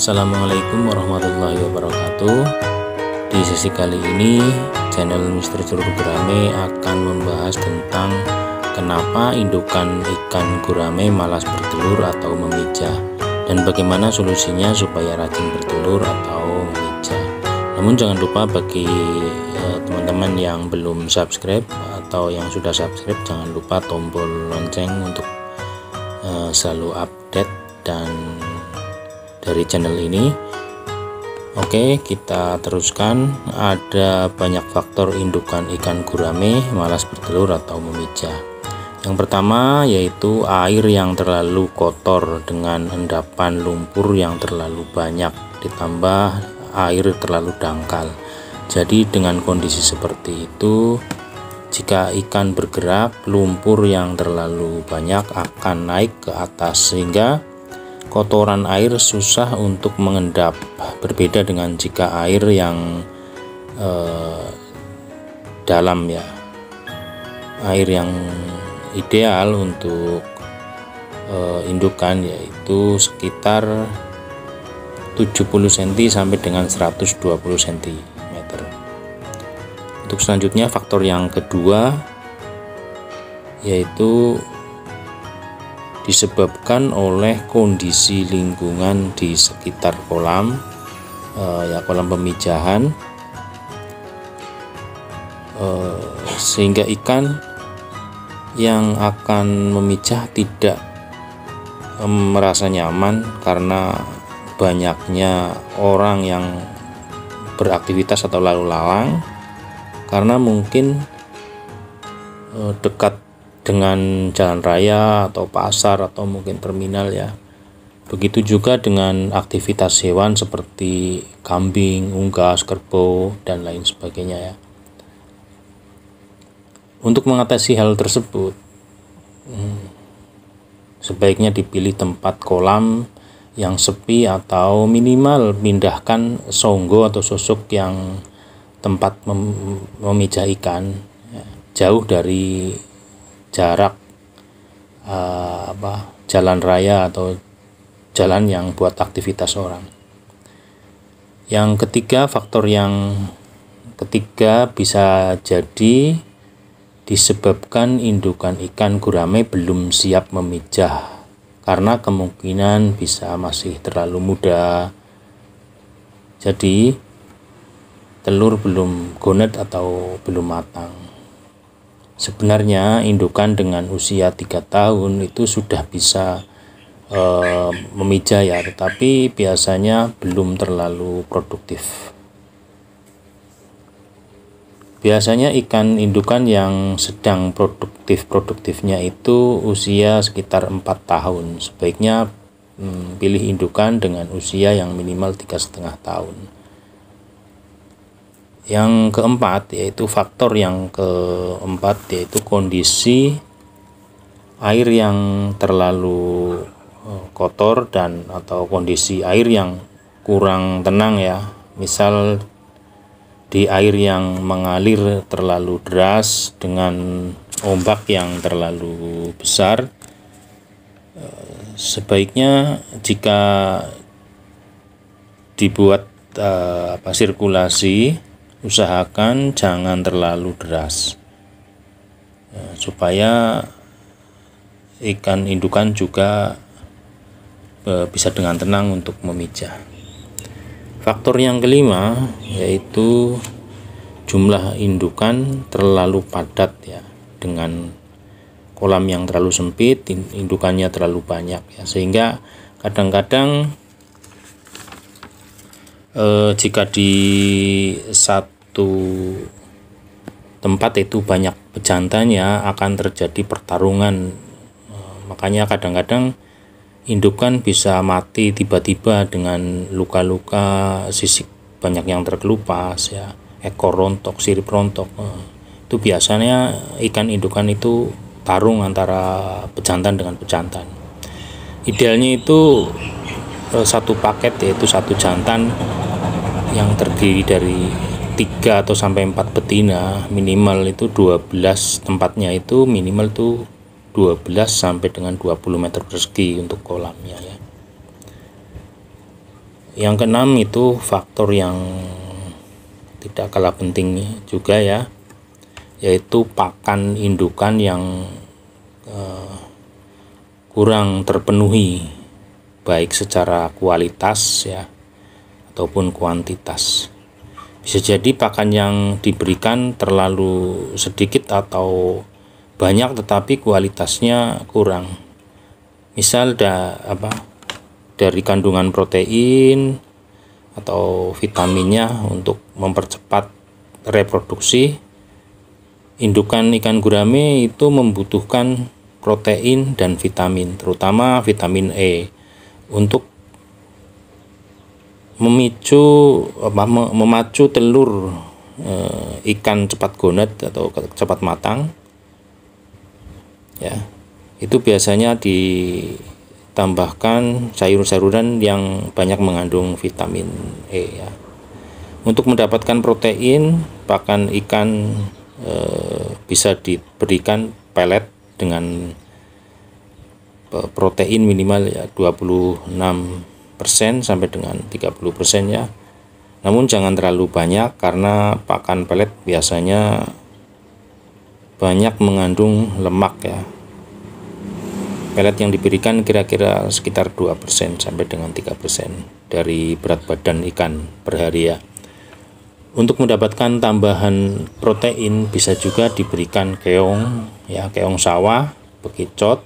Assalamualaikum warahmatullahi wabarakatuh. Di sesi kali ini channel Misteri Telur Gurame akan membahas tentang kenapa indukan ikan gurame malas bertelur atau memijah, dan bagaimana solusinya supaya rajin bertelur atau memijah. Namun jangan lupa bagi teman-teman yang belum subscribe atau yang sudah subscribe, jangan lupa tombol lonceng untuk selalu update dan dari channel ini. Oke, kita teruskan. Ada banyak faktor indukan ikan gurame malas bertelur atau memijah. Yang pertama yaitu air yang terlalu kotor dengan endapan lumpur yang terlalu banyak ditambah air terlalu dangkal. Jadi dengan kondisi seperti itu, jika ikan bergerak, lumpur yang terlalu banyak akan naik ke atas sehingga kotoran air susah untuk mengendap. Berbeda dengan jika air yang dalam ya. Air yang ideal untuk indukan yaitu sekitar 70 cm sampai dengan 120 cm. Untuk selanjutnya faktor yang kedua yaitu disebabkan oleh kondisi lingkungan di sekitar kolam, kolam pemijahan, sehingga ikan yang akan memijah tidak merasa nyaman karena banyaknya orang yang beraktivitas atau lalu lalang, karena mungkin dekat dengan jalan raya atau pasar atau mungkin terminal ya. Begitu juga dengan aktivitas hewan seperti kambing, unggas, kerbau dan lain sebagainya ya. Untuk mengatasi hal tersebut, sebaiknya dipilih tempat kolam yang sepi atau minimal pindahkan songgo atau sosok yang tempat memijah ikan ya, jauh dari jarak jalan raya atau jalan yang buat aktivitas orang. Yang ketiga, faktor yang ketiga bisa jadi disebabkan indukan ikan gurame belum siap memijah karena kemungkinan bisa masih terlalu muda. Jadi telur belum gonad atau belum matang. Sebenarnya indukan dengan usia 3 tahun itu sudah bisa memijah ya, tetapi biasanya belum terlalu produktif. Biasanya ikan indukan yang sedang produktifnya itu usia sekitar 4 tahun. Sebaiknya pilih indukan dengan usia yang minimal 3,5 tahun. Yang keempat yaitu faktor yang keempat yaitu kondisi air yang terlalu kotor dan atau kondisi air yang kurang tenang ya. Misal di air yang mengalir terlalu deras dengan ombak yang terlalu besar, sebaiknya jika dibuat sirkulasi, usahakan jangan terlalu deras supaya ikan indukan juga bisa dengan tenang untuk memijah. Faktor yang kelima yaitu jumlah indukan terlalu padat ya, dengan kolam yang terlalu sempit, indukannya terlalu banyak ya, sehingga kadang-kadang jika di satu tempat itu banyak pejantannya akan terjadi pertarungan. Makanya kadang-kadang indukan bisa mati tiba-tiba dengan luka-luka sisik banyak yang terkelupas ya, ekor rontok, sirip rontok. Itu biasanya ikan indukan itu tarung antara pejantan dengan pejantan. Idealnya itu satu paket yaitu satu jantan yang terdiri dari 3 atau sampai 4 betina, minimal itu 12, tempatnya itu minimal tuh 12 sampai dengan 20 meter persegi untuk kolamnya ya. Yang keenam itu faktor yang tidak kalah penting juga ya, yaitu pakan indukan yang kurang terpenuhi baik secara kualitas ya ataupun kuantitas. Bisa jadi pakan yang diberikan terlalu sedikit atau banyak tetapi kualitasnya kurang. Misal dari kandungan protein atau vitaminnya untuk mempercepat reproduksi. Indukan ikan gurame itu membutuhkan protein dan vitamin, terutama vitamin E, untuk memacu telur ikan cepat gonet atau cepat matang ya. Itu biasanya ditambahkan sayur-sayuran yang banyak mengandung vitamin E ya. Untuk mendapatkan protein, pakan ikan bisa diberikan pelet dengan protein minimal ya 26% sampai dengan 30% ya. Namun jangan terlalu banyak karena pakan pelet biasanya banyak mengandung lemak ya. Pelet yang diberikan kira-kira sekitar 2% sampai dengan 3% dari berat badan ikan per hari ya. Untuk mendapatkan tambahan protein bisa juga diberikan keong ya, keong sawah, bekicot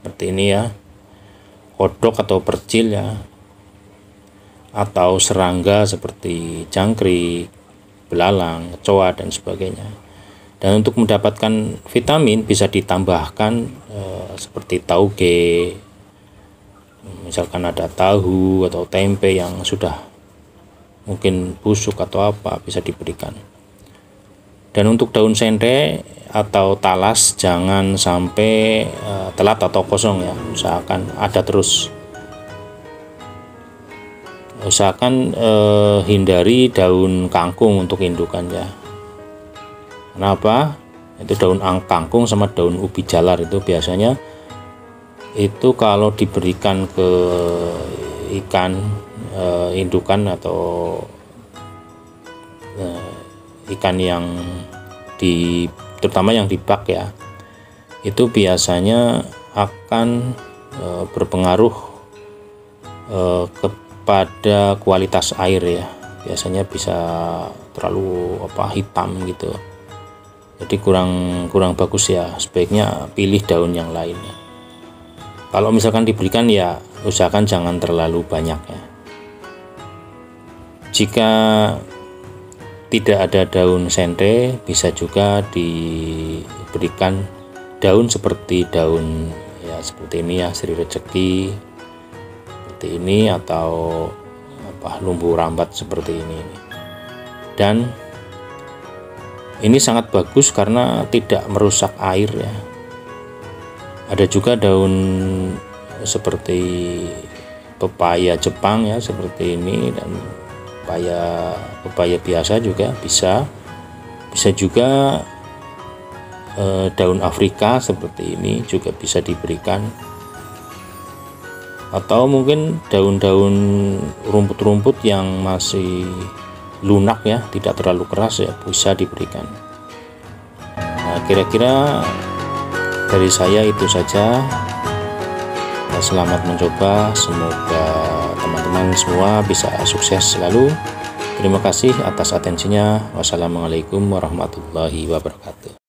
seperti ini ya, kodok atau percil ya, atau serangga seperti jangkrik, belalang, kecoa dan sebagainya. Dan untuk mendapatkan vitamin bisa ditambahkan seperti tauge, misalkan ada tahu atau tempe yang sudah mungkin busuk atau apa, bisa diberikan. Dan untuk daun sente atau talas jangan sampai telat atau kosong ya, usahakan ada terus. Usahakan hindari daun kangkung untuk indukan ya. Kenapa? Itu daun kangkung sama daun ubi jalar itu biasanya itu kalau diberikan ke ikan indukan atau ikan yang terutama yang di bak ya, itu biasanya akan berpengaruh kepada kualitas air ya. Biasanya bisa terlalu hitam gitu, jadi kurang bagus ya. Sebaiknya pilih daun yang lain ya. Kalau misalkan diberikan ya usahakan jangan terlalu banyak ya. Jika tidak ada daun sente, bisa juga diberikan daun seperti daun ya seperti ini ya, sri rezeki seperti ini, atau lumbu rambat seperti ini. Dan ini sangat bagus karena tidak merusak air ya. Ada juga daun seperti pepaya Jepang ya seperti ini, dan pepaya biasa juga bisa juga daun Afrika seperti ini juga bisa diberikan, atau mungkin daun-daun rumput-rumput yang masih lunak ya, tidak terlalu keras ya, bisa diberikan. Nah, kira-kira dari saya itu saja. Selamat mencoba, semoga teman-teman semua bisa sukses selalu. Terima kasih atas atensinya. Wassalamualaikum warahmatullahi wabarakatuh.